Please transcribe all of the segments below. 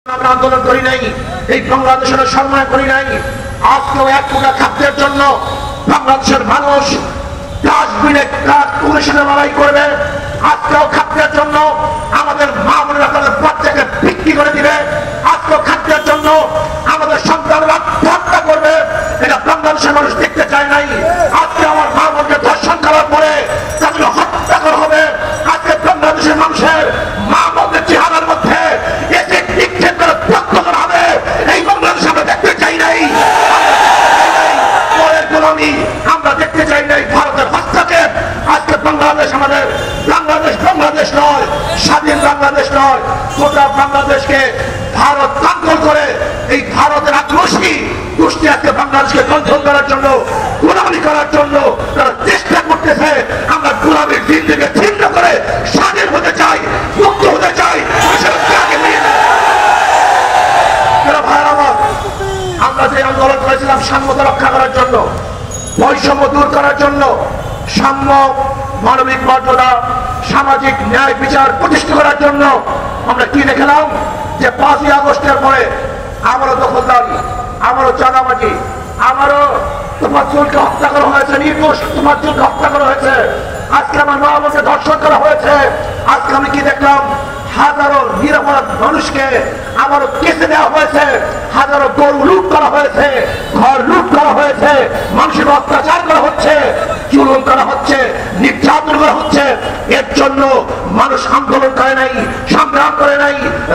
আমরা আন্দোলন করি নাই, এই বাংলাদেশের সম্মান করি নাই। আজকেও এক কোটা খাদ্যের জন্য বাংলাদেশের মানুষ ডাস্টবিনে পুলিশের লড়াই করবে। আজকেও খাদ্যের জন্য আমাদের মা বোনেরা তাদের বাচ্চাকে বিক্রি করে দিবে। আজকেও খাদ্যের জন্য আমাদের সন্তানরা হত্যা করবে। এটা বাংলাদেশের মানুষ দেখতে চায় নাই। আজকে আমার মা বোনকে ধর্ষণ করার পরে তাদের হত্যা করা হবে। আজকে বাংলাদেশের মানুষের মা বোনদের চেহারার মধ্যে আমরা দেখতে চাই নাই ভারতের হস্তক্ষেপ। আজকে বাংলাদেশ আমাদের বাংলাদেশ নয়, স্বাধীন বাংলাদেশ নয়। গোটা বাংলাদেশকে ভারত দখল করে এই ভারতের আক্রোশী গোষ্ঠী আজকে বাংলাদেশকে কন্ট্রোল করার জন্য, গোলামি করার জন্য তারা চেষ্টা করতেছে। আমরা গোলামির দিন থেকে ছিন্ন করে স্বাধীন হতে চাই, মুক্ত হতে চাই। আমরা যে আন্দোলন করেছিলাম সাম্যতা রক্ষা করার জন্য, বৈষম্য দূর করার জন্য, সাম্য, মানবিক মর্যাদা, সামাজিক ন্যায় বিচার প্রতিষ্ঠা করার জন্য আমরা কি দেখলাম যে 5ই আগস্টের পরে আমারও দখলদারি, আমারও চাঁদাবাজি, আমারও তোমার চুলকে হত্যা করা হয়েছে, নির্দোষ তোমার চুলকে হত্যা করা হয়েছে। আজকে আমার মা আমাকে ধর্ষণ করা হয়েছে। আজকে আমি কি দেখলাম হাজারো নিরাপরাধ মানুষকে আবারও কেসে দেওয়া হয়েছে, হাজারো গরু লুট করা হয়েছে, ঘর লুট করা হয়েছে, মানুষের অত্যাচার করা হচ্ছে, জুলুম করা হচ্ছে, নির্যাতন করা হচ্ছে। এর জন্য মানুষ আন্দোলন করে নাই, সংগ্রাম করে নাই,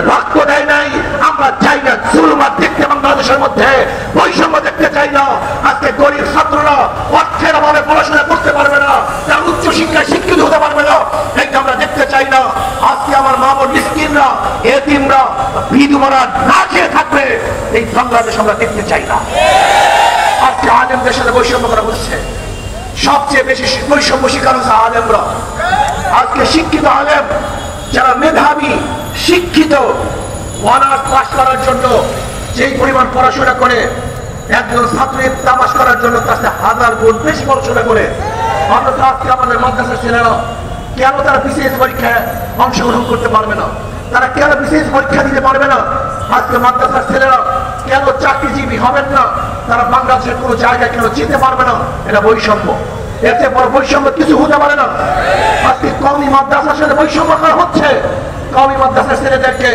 রক্ত দেয় নাই। আমরা চাই না জুলুম আর দেখতে বাংলাদেশের মধ্যে, বৈষম্য দেখতে চাই না। আজকে গরিব ছাত্ররা অর্থের অভাবে পড়াশোনা করতে পারবে না, তারা উচ্চ শিক্ষায় শিক্ষিত হতে পারবে না, এইটা আমরা দেখতে চাই না। আজকে আমার মা বোন মিসকিনরা, এতিমরা, বিধবারা না খেয়ে থাকবে, এই বাংলাদেশ আমরা দেখতে চাই না। আজকে আলেমদের সাথে বৈষম্য করা হচ্ছে। সবচেয়ে বেশি বৈষম্য শিকার হচ্ছে আলেমরা। আজকে শিক্ষিত আলেম যারা মেধাবী, শিক্ষিত, অনার্স পাস করার জন্য যেই পরিমাণ পড়াশোনা করে, একজন ছাত্রীর তামাশ করার জন্য তার সাথে 1000 গুণ বেশি পড়াশোনা করে। অথচ আজকে আমাদের মাদ্রাসার ছেলেরা কেন তারা বিশেষ পরীক্ষায় অংশগ্রহণ করতে পারবে না? তারা কেন বিশেষ পরীক্ষা দিতে পারবে না? আজকে মাদ্রাসার ছেলেরা কেন চাকরিজীবী হবেন না? তারা বাংলাদেশের কোনো জায়গায় কেন যেতে পারবে না? এটা বৈষম্য। এতে বড় বৈষম্য কিছু হতে পারে না। আজকে কওমি মাদ্রাসার সাথে বৈষম্য করা হচ্ছে। কওমি মাদ্রাসার ছেলেদেরকে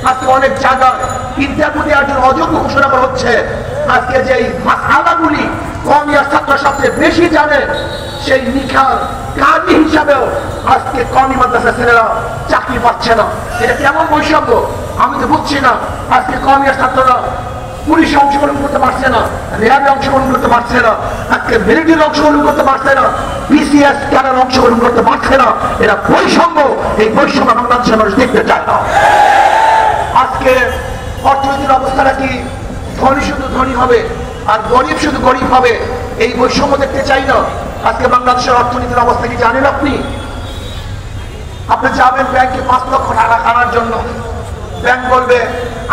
আজকে অনেক জায়গায় ইন্টারভিউ দেওয়ার জন্য অযোগ্য ঘোষণা করা হচ্ছে। আজকে যে মাসআলাগুলি কওমি ছাত্র সবচেয়ে বেশি জানে, সেই নিখার কাজী হিসাবেও আজকে কওমি মাদ্রাসার ছেলেরা চাকরি পাচ্ছে না। এটা কেমন বৈষম্য আমি তো বুঝছি না। আজকে কওমি ছাত্ররা পুলিশে অংশগ্রহণ করতে পারছে না, র্যাবে অংশগ্রহণ করতে পারছে না, আজকে মিলিটারিতে অংশগ্রহণ করতে পারছে না, বিসিএস ক্যাডারে অংশগ্রহণ করতে পারছে না। এটা বৈষম্য। এই বৈষম্য বাংলাদেশের মানুষ দেখতে চায় না। আজকে অর্থনীতির অবস্থাটা কি? ধনী শুধু ধনী হবে আর গরিব শুধু গরিব হবে, এই বৈষম্য দেখতে চাই না। আজকে বাংলাদেশের অর্থনীতির অবস্থা কি জানেন আপনি? আপনি যাবেন ব্যাংকে 5 লক্ষ টাকা আনার জন্য, ব্যাংক বলবে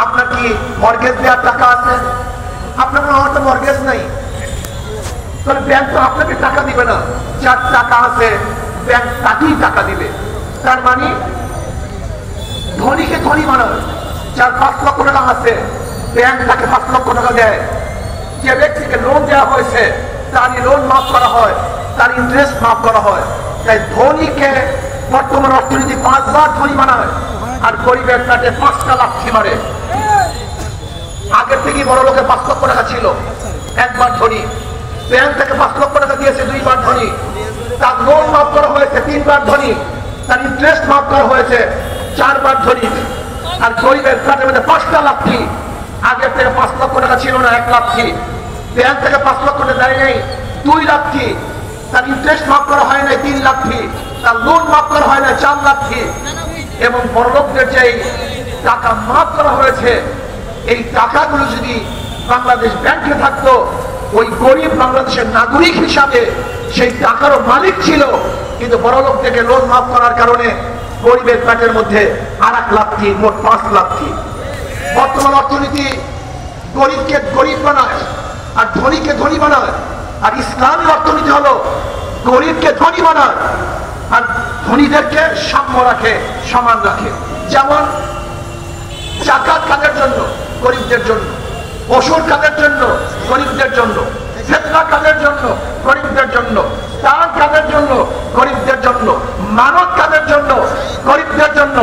আপনার কি মর্গেজ দেওয়ার টাকা আছে? আপনার আমার তো মর্গেজ নাই। তাহলে ব্যাংক তো আপনাকে টাকা দিবে না। যার টাকা আছে ব্যাংক তাকেই টাকা দিবে। তার মানে ধনীকে ধনী বানাবে। যার 5 লক্ষ টাকা আছে ব্যাংক তাকে 5 লক্ষ টাকা দেয়। যে ব্যক্তিকে লোন দেওয়া হয়েছে তার লোন মাফ করা হয়, তার ইন্টারেস্ট মাফ করা হয়। তাই ধনীকে বর্তমান অর্থনীতি 5 বার ধনী বানায় আর গরিবের পেটে 5টা লাথি মারে। আগের থেকে বড় লোকের 5 লক্ষ টাকা ছিল, একবার ধনী। ব্যাংক থেকে 5 লক্ষ টাকা দিয়েছে, 2 বার ধনী। তার লোন মাফ করা হয়েছে, 3 বার ধনী। তার ইন্টারেস্ট মাফ করা হয়েছে, 4 বার ধনী। আর গরিবের পেটের মধ্যে 5টা লাথি। আগের থেকে 5 লক্ষ টাকা ছিল না, 1 লাথি। ব্যাংক থেকে 5 লক্ষ টাকা দেয় নাই, 2 লাথি। তার ইন্টারেস্ট মাফ করা হয় নাই, 3 লাথি। তার লোন মাফ করা হয় না, 4 লাথি। এবং বড়লোকদের যে টাকা মাফ করা হয়েছে, এই টাকাগুলো যদি বাংলাদেশ ব্যাংকে থাকতো, ওই গরিব বাংলাদেশের নাগরিক হিসাবে সেই টাকারও মালিক ছিল। কিন্তু বড়লোক থেকে লোন মাফ করার কারণে গরিবের পেটের মধ্যে আর 1 লাথি, মোট 5 লাথি। বর্তমান অর্থনীতি গরিবকে গরিব বানায় আর ধনীকে ধনী বানায়। আর ইসলামী অর্থনীতি হলো গরিবকে ধনী বানায় আর ধনীদেরকে সাম্য রাখে, সমান রাখে। যেমন জাকাত কাদের জন্য? গরিবদের জন্য। ওষুধ কাদের জন্য? গরিবদের জন্য। ফিতরা কাদের জন্য? গরিবদের জন্য। দান কাদের জন্য? গরিবদের জন্য। মানত কাদের জন্য? গরিবদের জন্য।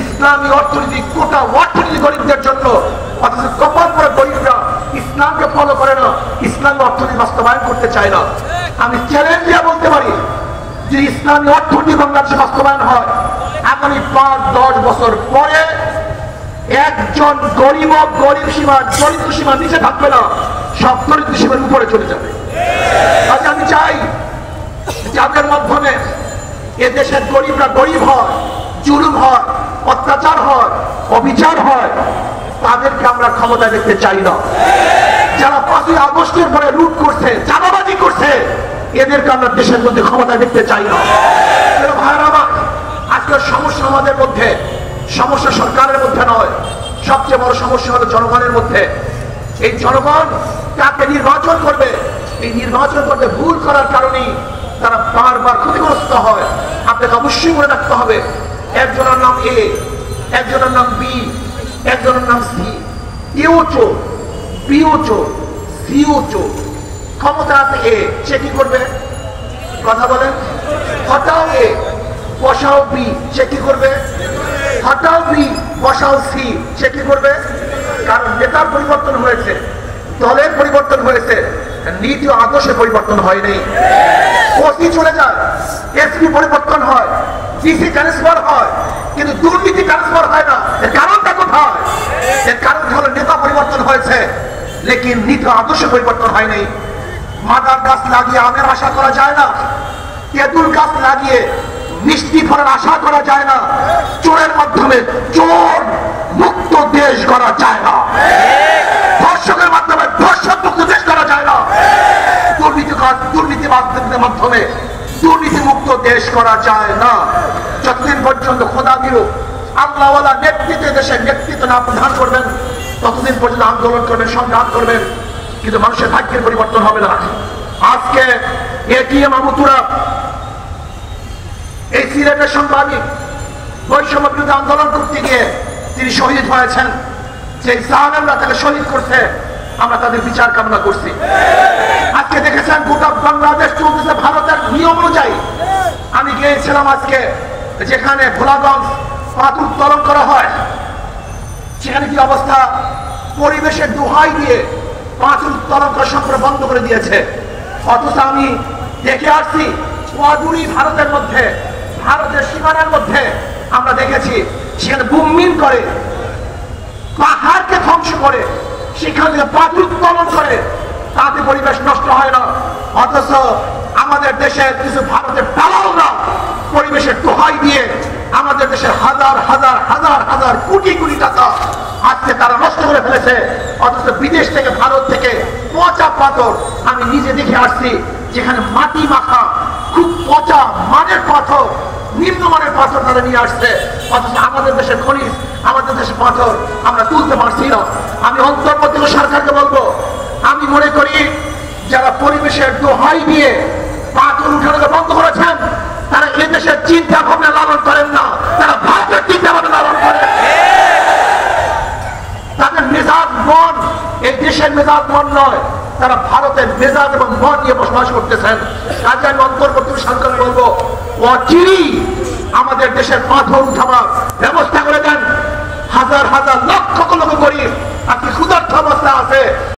ইসলামী অর্থনীতি, গোটা অর্থনীতি গরিবদের জন্য। অথচ কপাল করে গরিবরা ইসলামকে ফলো করে না, ইসলামী অর্থনীতি বাস্তবায়ন করতে চায় না। আমি চ্যালেঞ্জ দিয়ে বলতে পারি যে ইসলামী অর্থনীতি বাংলাদেশে বাস্তবায়ন হয়, আগামী 5-10 বছর পরে একজন গরিব সীমা, দরিদ্র সীমার নিচে থাকবে না, সব দরিদ্র সীমার উপরে চলে যাবে। আজ আমি চাই যাদের মাধ্যমে এদেশের গরিবরা গরিব হয়, জুলুম হয়, অত্যাচার হয়, অবিচার হয়, তাদেরকে আমরা ক্ষমতা দেখতে চাই না। যারা 5ই আগস্টের পরে লুট করছে, চাঁদাবাজি করছে, এদেরকে আমরা দেশের মধ্যে ক্ষমতা দেখতে চাই না। ভাইয়েরা আমার, আজকের সমস্যা আমাদের মধ্যে, সমস্যা সরকারের মধ্যে নয়, সবচেয়ে বড় সমস্যা হলো জনগণের মধ্যে। এই জনগণ কাকে নির্বাচন করবে, এই নির্বাচন করতে ভুল করার কারণেই তারা বারবার ক্ষতিগ্রস্ত হয়। আপনাকে অবশ্যই মনে রাখতে হবে, একজনের নাম এ, একজনের নাম বি, একজনের নাম সি। এও চোর, বিও চোর, সিও চোর। ক্ষমতা আছে এ, সে কি করবে? কথা বলেন। হটাও এ, বসাও বি, সে কি করবে? হটাও বি, বসাও সি, সে কি করবে? কারণ নেতার পরিবর্তন হয়েছে, দলের পরিবর্তন হয়েছে, নীতি ও আদর্শে পরিবর্তন হয়নি। ওসি চলে যায়, এসপি পরিবর্তন হয়, ডিসি ট্রান্সফার হয়, কিন্তু দুর্নীতি ট্রান্সফার হয় না। এর কারণটা কোথায়? এর কারণ হলো নেতা পরিবর্তন হয়েছে, লেকিন নীতি আদর্শ পরিবর্তন হয়নি। মাদার গাছ লাগিয়ে আমের আশা করা যায় না, তেঁতুল গাছ লাগিয়ে মিষ্টি ফলের আশা করা যায় না, চোরের মাধ্যমে চোর মুক্ত দেশ করা যায় না, ধর্ষকের মাধ্যমে ধর্ষক মুক্ত দেশ করা যায় না, দুর্নীতিবাদদের মাধ্যমে দুর্নীতি মুক্ত দেশ করা যায় না। যতদিন পর্যন্ত খোদা দিল আল্লাহওয়ালা নেতৃত্বে দেশের নেতৃত্ব না প্রদান করবেন, ততদিন পর্যন্ত আন্দোলন করবেন, সংগ্রাম করবেন, কিন্তু মানুষের ভাগ্যের পরিবর্তন হবে না। আজকে এটিএম আবুতুরা, এই সিলেটের সাংবাদিক, বৈষম্য বিরোধী আন্দোলন করতে গিয়ে তিনি শহীদ হয়েছেন। যে জালেমরা তাকে শহীদ করছে, আমরা তাদের বিচার কামনা করছি। আজকে দেখেছেন গোটা বাংলাদেশ চলতেছে ভারতের নিয়ম অনুযায়ী। আমি গিয়েছিলাম আজকে যেখানে ভোলাগঞ্জ পাথর উত্তোলন করা হয়, সেখানে কি অবস্থা? পরিবেশের দোহাই দিয়ে পাথর উত্তোলন করা সম্পূর্ণ বন্ধ করে দিয়েছে। অথচ আমি দেখে আসছি অদূরই ভারতের মধ্যে, ভারতের সীমানার মধ্যে আমরা দেখেছি সেখানে বুমমিন করে, পাহাড়কে ধ্বংস করে, সেখান থেকে পাথর উত্তোলন করে, তাতে পরিবেশ নষ্ট হয় না। অথচ আমাদের দেশের কিছু ভারতের দালালরা পরিবেশের দোহাই দিয়ে আমাদের দেশের হাজার হাজার হাজার হাজার কোটি কোটি টাকা আজকে তারা নষ্ট করে ফেলেছে। অথচ বিদেশ থেকে, ভারত থেকে পচা পাথর আমি নিজে দেখে আসছি, যেখানে মাটি মাখা খুব পচা মানের পাথর, নিম্নমানের পাথর তারা নিয়ে আসছে। অথচ আমাদের দেশের খনিজ, আমাদের দেশের পাথর আমরা তুলতে পারছি না। আমি অন্তর্বর্তী সরকারকে বলবো, আমি মনে করি যারা পরিবেশের দোহাই দিয়ে পাথর উঠানোকে বন্ধ করেছেন, তারা এদেশের চিন্তা ভাবনা লালন করেন না, তারা ভারতের চিন্তা ভাবনা লালন করেন। তাদের মেজাজ মন এই দেশের মেজাজ মন নয়, তারা ভারতের মেজাজ এবং মন নিয়ে বসবাস করতেছেন। কাজে আমি অন্তর্বর্তী সরকারকে বলবো, অচিরেই আমাদের দেশের পাথর উঠাবার ব্যবস্থা করে দেন। হাজার হাজার লক্ষ লক্ষ করি